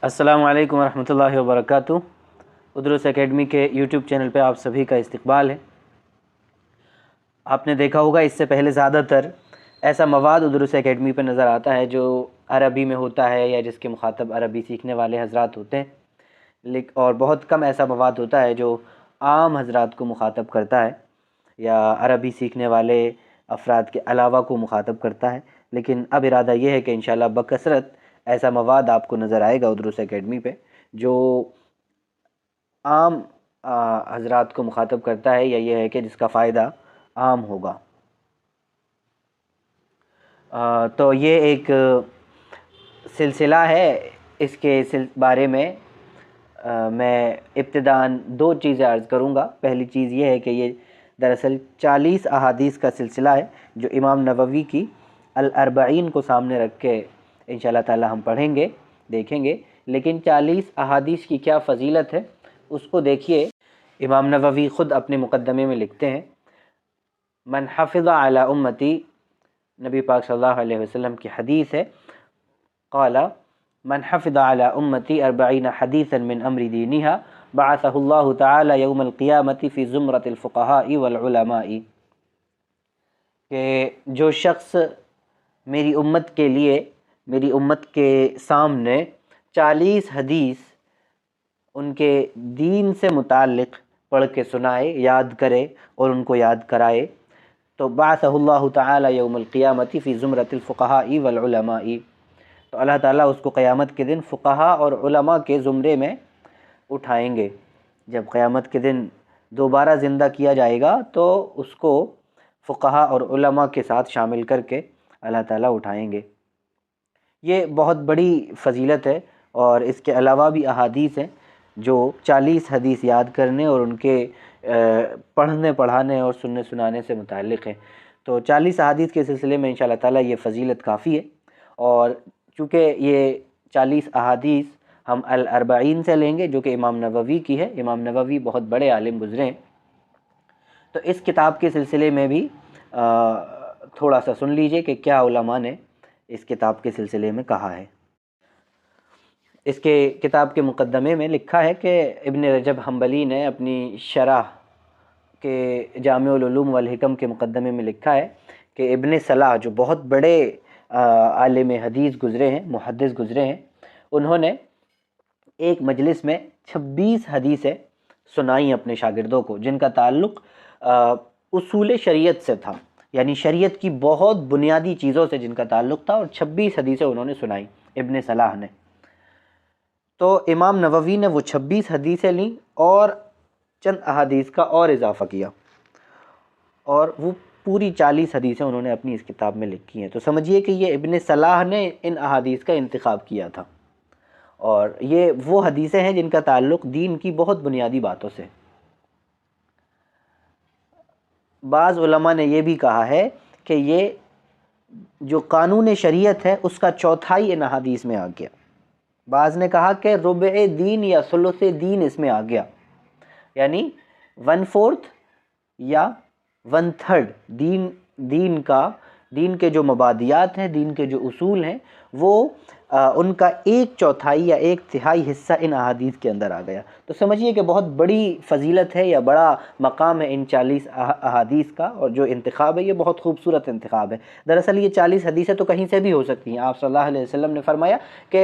السلام علیکم ورحمۃ اللہ وبرکاتہ۔ ادروس اکیڈمی کے یوٹیوب چینل پہ آپ سبھی کا استقبال ہے۔ آپ نے دیکھا ہوگا اس سے پہلے زیادہ تر ایسا مواد ادروس اکیڈمی پہ نظر آتا ہے جو عربی میں ہوتا ہے یا جس کے مخاطب عربی سیکھنے والے حضرات ہوتے ہیں، اور بہت کم ایسا مواد ہوتا ہے جو عام حضرات کو مخاطب کرتا ہے یا عربی سیکھنے والے افراد کے علاوہ کو مخاطب کرتا ہے۔ لیکن اب ارادہ یہ ہے کہ انشاءاللہ بکثرت ایسا مواد آپ کو نظر آئے گا ادروس اکیڈمی پہ جو عام حضرات کو مخاطب کرتا ہے، یا یہ ہے کہ جس کا فائدہ عام ہوگا۔ تو یہ ایک سلسلہ ہے، اس کے بارے میں میں ابتداً دو چیزیں عرض کروں گا۔ پہلی چیز یہ ہے کہ یہ دراصل 40 احادیث کا سلسلہ ہے جو امام نووی کی الاربعین کو سامنے رکھ کے انشاءاللہ تعالی ہم پڑھیں گے، دیکھیں گے۔ لیکن 40 احادیث کی کیا فضیلت ہے اس کو دیکھیے۔ امام نووی خود اپنے مقدمے میں لکھتے ہیں، من حفظ علی امتی، نبی پاک صلی اللہ علیہ وسلم کی حدیث ہے، قال من حفظ علی امتی 40 حدیثا من امر دینہا بعثہ اللہ تعالی یوم القیامت فی زمرۃ الفقہاء والعلماء، کہ جو شخص میری امت کے لیے، میری امت کے سامنے 40 حدیث ان کے دین سے متعلق پڑھ کے سنائے، یاد کرے اور ان کو یاد کرائے، تو بعثہ اللہ تعالی یوم القیامت فی زمرۃ الفقہاء والعلماء، تو اللہ تعالیٰ اس کو قیامت کے دن فقہا اور علماء کے زمرے میں اٹھائیں گے۔ جب قیامت کے دن دوبارہ زندہ کیا جائے گا تو اس کو فقہا اور علماء کے ساتھ شامل کر کے اللہ تعالیٰ اٹھائیں گے۔ یہ بہت بڑی فضیلت ہے، اور اس کے علاوہ بھی احادیث ہیں جو 40 حدیث یاد کرنے اور ان کے پڑھنے پڑھانے اور سننے سنانے سے متعلق ہیں۔ تو 40 احادیث کے سلسلے میں انشاءاللہ تعالیٰ یہ فضیلت کافی ہے، اور چونکہ یہ 40 احادیث ہم الاربعین سے لیں گے جو کہ امام نووی کی ہے۔ امام نووی بہت بڑے عالم گزرے ہیں، تو اس کتاب کے سلسلے میں بھی تھوڑا سا سن لیجئے کہ کیا علماء نے اس کتاب کے سلسلے میں کہا ہے۔ اس کے کتاب کے مقدمے میں لکھا ہے کہ ابن رجب حنبلی نے اپنی شرح کے جامع العلوم والحکم کے مقدمے میں لکھا ہے کہ ابن صلاح جو بہت بڑے عالم حدیث گزرے ہیں، محدث گزرے ہیں، انہوں نے ایک مجلس میں 26 حدیثیں سنائیں اپنے شاگردوں کو، جن کا تعلق اصول شریعت سے تھا، یعنی شریعت کی بہت بنیادی چیزوں سے جن کا تعلق تھا، اور 26 حدیثیں انہوں نے سنائیں ابن صلاح نے۔ تو امام نووی نے وہ 26 حدیثیں لیں اور چند احادیث کا اور اضافہ کیا، اور وہ پوری 40 حدیثیں انہوں نے اپنی اس کتاب میں لکھی ہیں۔ تو سمجھیے کہ یہ ابن صلاح نے ان احادیث کا انتخاب کیا تھا، اور یہ وہ حدیثیں ہیں جن کا تعلق دین کی بہت بنیادی باتوں سے۔ بعض علماء نے یہ بھی کہا ہے کہ یہ جو قانون شریعت ہے اس کا چوتھائی ان احادیث میں آ گیا۔ بعض نے کہا کہ ربع دین یا ثلث دین اس میں آ گیا، یعنی 1/4 یا 1/3 دین کے جو مبادیات ہیں، دین کے جو اصول ہیں، وہ ان کا 1/4 یا 1/3 حصہ ان احادیث کے اندر آ گیا۔ تو سمجھیے کہ بہت بڑی فضیلت ہے یا بڑا مقام ہے ان 40 احادیث کا، اور جو انتخاب ہے یہ بہت خوبصورت انتخاب ہے۔ دراصل یہ 40 حدیثیں تو کہیں سے بھی ہو سکتی ہیں۔ آپ صلی اللہ علیہ وسلم نے فرمایا کہ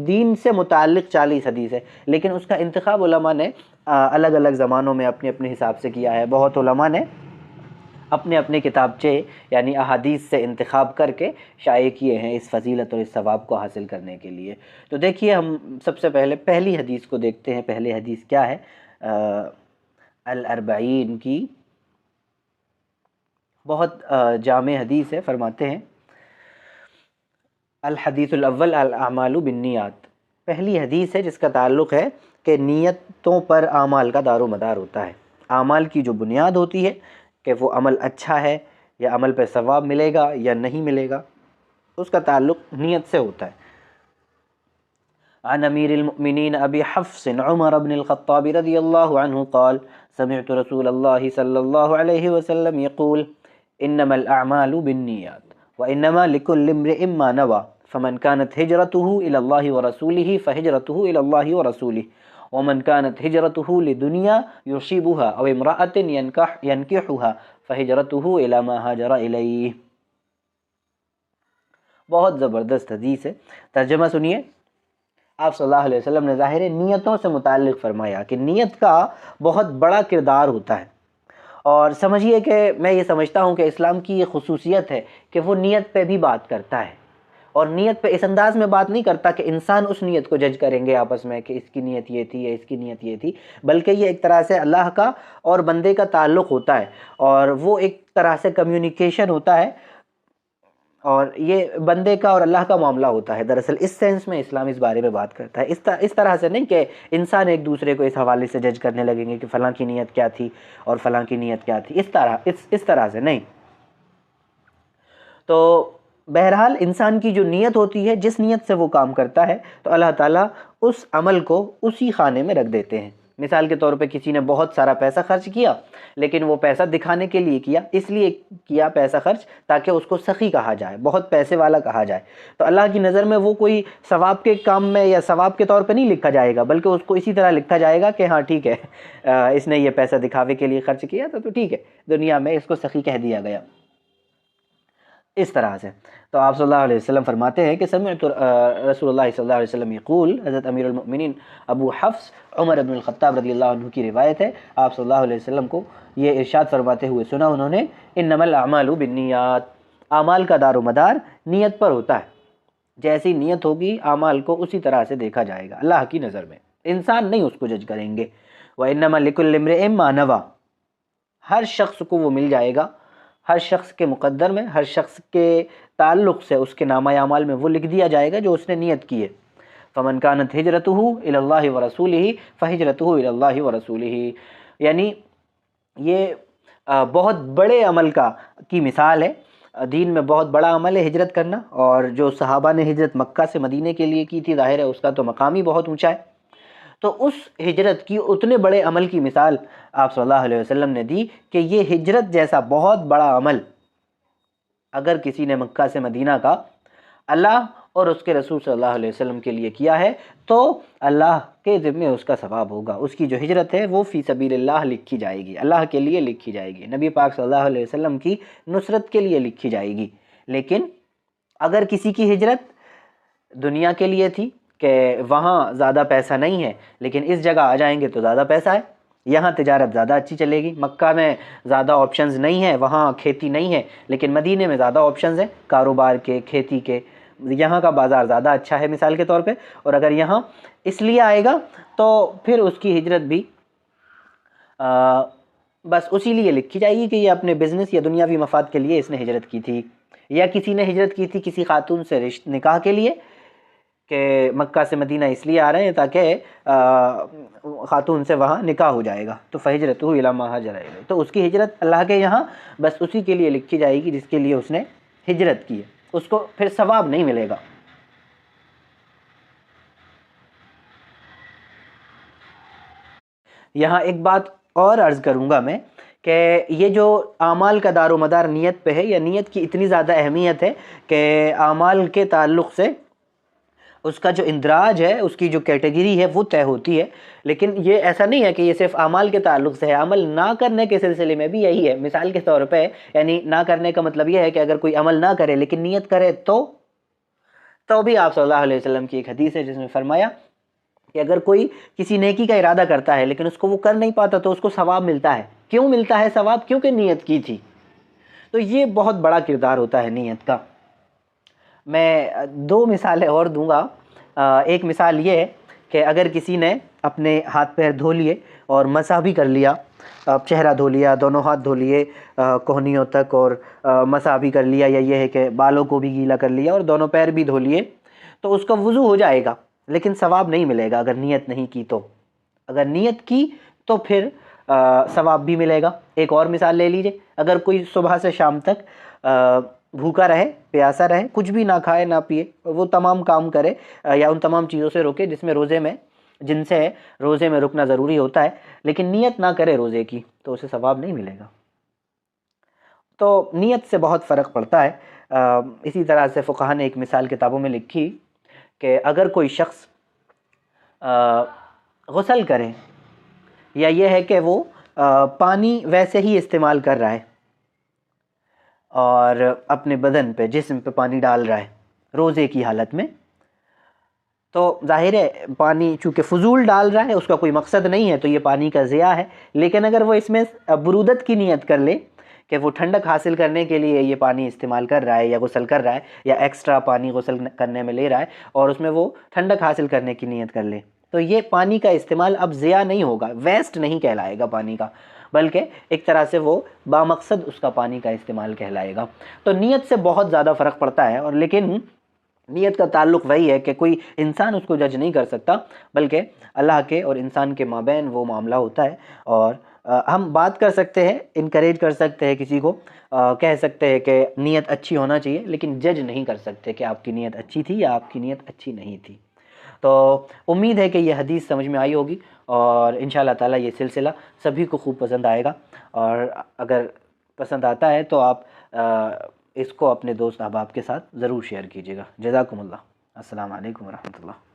دین سے متعلق 40 حدیث ہے، لیکن اس کا انتخاب علماء نے الگ الگ زمانوں میں اپنے اپنے حساب سے کیا ہے۔ بہت علماء نے اپنے اپنے کتابچے یعنی احادیث سے انتخاب کر کے شائع کیے ہیں اس فضیلت اور اس ثواب کو حاصل کرنے کے لیے۔ تو دیکھیے، ہم سب سے پہلے پہلی حدیث کو دیکھتے ہیں۔ پہلی حدیث کیا ہے؟ الاربعین کی بہت جامع حدیث ہے۔ فرماتے ہیں الحدیث الاول الاعمال بالنیات، پہلی حدیث ہے جس کا تعلق ہے کہ نیتوں پر اعمال کا دار و مدار ہوتا ہے۔ اعمال کی جو بنیاد ہوتی ہے کہ وہ عمل اچھا ہے یا عمل پہ ثواب ملے گا یا نہیں ملے گا، اس کا تعلق نیت سے ہوتا ہے۔ عن امیر المؤمنین ابی حفص عمر بن الخطاب رضی اللہ عنہ قال سمعت رسول اللہ صلی اللہ علیہ وسلم یقول انما الاعمال بالنیات وانما لکل امرئ ما نوى فمن كانت هجرته إلى الله ورسوله فهجرته إلى الله ورسوله ومن كانت هجرته لدنيا يصيبها أو امرأة ينكحها فهجرته إلى ما هاجر إليه. بہت زبردست حدیث ہے. ترجمہ سنیے. آپ صلی اللہ علیہ وسلم نے ظاہر نیتوں سے متعلق فرمایا کہ نیت کا بہت بڑا کردار ہوتا ہے. اور سمجھیے کہ میں یہ سمجھتا ہوں کہ اسلام کی یہ خصوصیت ہے کہ وہ نیت پہ بھی بات کرتا ہے, اور نیت پہ اس انداز میں بات نہیں کرتا کہ انسان اس نیت کو جج کریں گے آپس میں کہ اس کی نیت یہ تھی یا اس کی نیت یہ تھی, بلکہ یہ ایک طرح سے اللہ کا اور بندے کا تعلق ہوتا ہے, اور وہ ایک طرح سے کمیونیکیشن ہوتا ہے, اور یہ بندے کا اور اللہ کا معاملہ ہوتا ہے. دراصل اس سینس میں اسلام اس بارے میں بات کرتا ہے. اس طرح سے نہیں کہ انسان ایک دوسرے کو اس حوالے سے جج کرنے لگیں گے کہ فلاں کی نیت کیا تھی اور فلاں کی نیت کیا تھی, اس طرح سے نہیں. تو بہرحال انسان کی جو نیت ہوتی ہے, جس نیت سے وہ کام کرتا ہے, تو اللہ تعالیٰ اس عمل کو اسی خانے میں رکھ دیتے ہیں. مثال کے طور پہ کسی نے بہت سارا پیسہ خرچ کیا, لیکن وہ پیسہ دکھانے کے لیے کیا, اس لیے کیا پیسہ خرچ تاکہ اس کو سخی کہا جائے, بہت پیسے والا کہا جائے. تو اللہ کی نظر میں وہ کوئی ثواب کے کام میں یا ثواب کے طور پہ نہیں لکھا جائے گا, بلکہ اس کو اسی طرح لکھا جائے گا کہ ہاں ٹھیک ہے, اس نے یہ پیسہ دکھاوے کے لیے خرچ کیا تو ٹھیک ہے, دنیا میں اس کو سخی کہہ دیا گیا. اس طرح سے تو آپ صلی اللہ علیہ وسلم فرماتے ہیں کہ سمعت رسول اللہ صلی اللہ علیہ وسلم یقول. حضرت امیر المؤمنین ابو حفص عمر بن الخطاب رضی اللہ عنہ کی روایت ہے, آپ صلی اللہ علیہ وسلم کو یہ ارشاد فرماتے ہوئے سنا انہوں نے, انما الاعمال بالنیات, اعمال کا دار و مدار نیت پر ہوتا ہے. جیسی نیت ہوگی اعمال کو اسی طرح سے دیکھا جائے گا اللہ کی نظر میں, انسان نہیں اس کو جج کریں گے. وَإِنَّمَا لِكُلِّ امْرِئٍ مَّا نَوَىٰ, ہر شخص کو وہ مل جائے گا, ہر شخص کے مقدر میں, ہر شخص کے تعلق سے اس کے نامہ اعمال میں وہ لکھ دیا جائے گا جو اس نے نیت کی ہے. فمن كانت ہجرتہ الی اللہ ورسولہ فہجرتہ الی اللہ ورسولہ, یعنی یہ بہت بڑے عمل کی مثال ہے. دین میں بہت بڑا عمل ہے ہجرت کرنا, اور جو صحابہ نے ہجرت مکہ سے مدینے کے لیے کی تھی, ظاہر ہے اس کا تو مقام ہی بہت اونچا ہے. تو اس ہجرت کی اتنے بڑے عمل کی مثال آپ صلی اللہ علیہ وسلم نے دی کہ یہ ہجرت جیسا بہت بڑا عمل اگر کسی نے مکہ سے مدینہ کا اللہ اور اس کے رسول صلی اللہ علیہ وسلم کے لیے کیا ہے, تو اللہ کے ذمے اس کا ثواب ہوگا. اس کی جو ہجرت ہے وہ فی سبیل اللہ لکھی جائے گی, اللہ کے لیے لکھی جائے گی, نبی پاک صلی اللہ علیہ وسلم کی نصرت کے لیے لکھی جائے گی. لیکن اگر کسی کی ہجرت دنیا کے لیے تھی کہ وہاں زیادہ پیسہ نہیں ہے, لیکن اس جگہ آ جائیں گے تو زیادہ پیسہ ہے, یہاں تجارت زیادہ اچھی چلے گی, مکہ میں زیادہ آپشنز نہیں ہیں, وہاں کھیتی نہیں ہے, لیکن مدینے میں زیادہ آپشنز ہیں کاروبار کے, کھیتی کے, یہاں کا بازار زیادہ اچھا ہے مثال کے طور پہ, اور اگر یہاں اس لیے آئے گا تو پھر اس کی ہجرت بھی بس اسی لیے لکھی جائے گی کہ یہ اپنے بزنس یا دنیاوی مفاد کے لیے اس نے ہجرت کی تھی, یا کسی نے ہجرت کی تھی کسی خاتون سے نکاح کے لیے کہ مکہ سے مدینہ اس لیے آ رہے ہیں تاکہ خاتون سے وہاں نکاح ہو جائے گا, تو فہجرتہ الی ما ہاجر الیہ, تو اس کی ہجرت اللہ کے یہاں بس اسی کے لیے لکھی جائے گی جس کے لیے اس نے ہجرت کی ہے, اس کو پھر ثواب نہیں ملے گا. یہاں ایک بات اور عرض کروں گا میں کہ یہ جو اعمال کا دار و مدار نیت پہ ہے, یا نیت کی اتنی زیادہ اہمیت ہے کہ اعمال کے تعلق سے اس کا جو اندراج ہے, اس کی جو کیٹیگری ہے وہ طے ہوتی ہے. لیکن یہ ایسا نہیں ہے کہ یہ صرف اعمال کے تعلق سے ہے, عمل نہ کرنے کے سلسلے میں بھی یہی ہے. مثال کے طور پہ یعنی نہ کرنے کا مطلب یہ ہے کہ اگر کوئی عمل نہ کرے لیکن نیت کرے تو بھی آپ صلی اللہ علیہ وسلم کی ایک حدیث ہے جس میں فرمایا کہ اگر کوئی کسی نیکی کا ارادہ کرتا ہے لیکن اس کو وہ کر نہیں پاتا تو اس کو ثواب ملتا ہے. کیوں ملتا ہے ثواب؟ کیونکہ نیت کی تھی. تو یہ بہت بڑا کردار ہوتا ہے نیت کا. میں دو مثالیں اور دوں گا. ایک مثال یہ ہے کہ اگر کسی نے اپنے ہاتھ پیر دھو لیے اور مسح بھی کر لیا, چہرہ دھو لیا, دونوں ہاتھ دھو لیے کوہنیوں تک, اور مسح بھی کر لیا, یا یہ ہے کہ بالوں کو بھی گیلا کر لیا اور دونوں پیر بھی دھو لیے, تو اس کا وضو ہو جائے گا لیکن ثواب نہیں ملے گا اگر نیت نہیں کی تو. اگر نیت کی تو پھر ثواب بھی ملے گا. ایک اور مثال لے لیجئے, اگر کوئی صبح سے شام تک بھوکا رہے, پیاسا رہے, کچھ بھی نہ کھائے نہ پیے, وہ تمام کام کرے یا ان تمام چیزوں سے روکے جن سے روزے میں رکنا ضروری ہوتا ہے, لیکن نیت نہ کرے روزے کی, تو اسے ثواب نہیں ملے گا. تو نیت سے بہت فرق پڑتا ہے۔ اسی طرح سے فقہا نے ایک مثال کتابوں میں لکھی کہ اگر کوئی شخص غسل کرے، یا یہ ہے کہ وہ پانی ویسے ہی استعمال کر رہا ہے اور اپنے بدن پہ، جسم پہ پانی ڈال رہا ہے روزے کی حالت میں، تو ظاہر ہے پانی چونکہ فضول ڈال رہا ہے، اس کا کوئی مقصد نہیں ہے، تو یہ پانی کا ضیاع ہے۔ لیکن اگر وہ اس میں برودت کی نیت کر لے کہ وہ ٹھنڈک حاصل کرنے کے لیے یہ پانی استعمال کر رہا ہے یا غسل کر رہا ہے، یا ایکسٹرا پانی غسل کرنے میں لے رہا ہے، اور اس میں وہ ٹھنڈک حاصل کرنے کی نیت کر لے، تو یہ پانی کا استعمال اب ضیاع نہیں ہوگا، ویسٹ نہیں کہلائے گا پانی کا، بلکہ ایک طرح سے وہ بامقصد اس کا پانی کا استعمال کہلائے گا۔ تو نیت سے بہت زیادہ فرق پڑتا ہے، اور لیکن نیت کا تعلق وہی ہے کہ کوئی انسان اس کو جج نہیں کر سکتا، بلکہ اللہ کے اور انسان کے مابین وہ معاملہ ہوتا ہے۔ اور ہم بات کر سکتے ہیں، انکریج کر سکتے ہیں کسی کو، کہہ سکتے ہیں کہ نیت اچھی ہونا چاہیے، لیکن جج نہیں کر سکتے کہ آپ کی نیت اچھی تھی یا آپ کی نیت اچھی نہیں تھی۔ تو امید ہے کہ یہ حدیث سمجھ میں آئی ہوگی، اور انشاءاللہ تعالیٰ یہ سلسلہ سبھی کو خوب پسند آئے گا، اور اگر پسند آتا ہے تو آپ اس کو اپنے دوست احباب کے ساتھ ضرور شیئر کیجیے گا۔ جزاکم اللہ۔ السلام علیکم ورحمۃ اللہ۔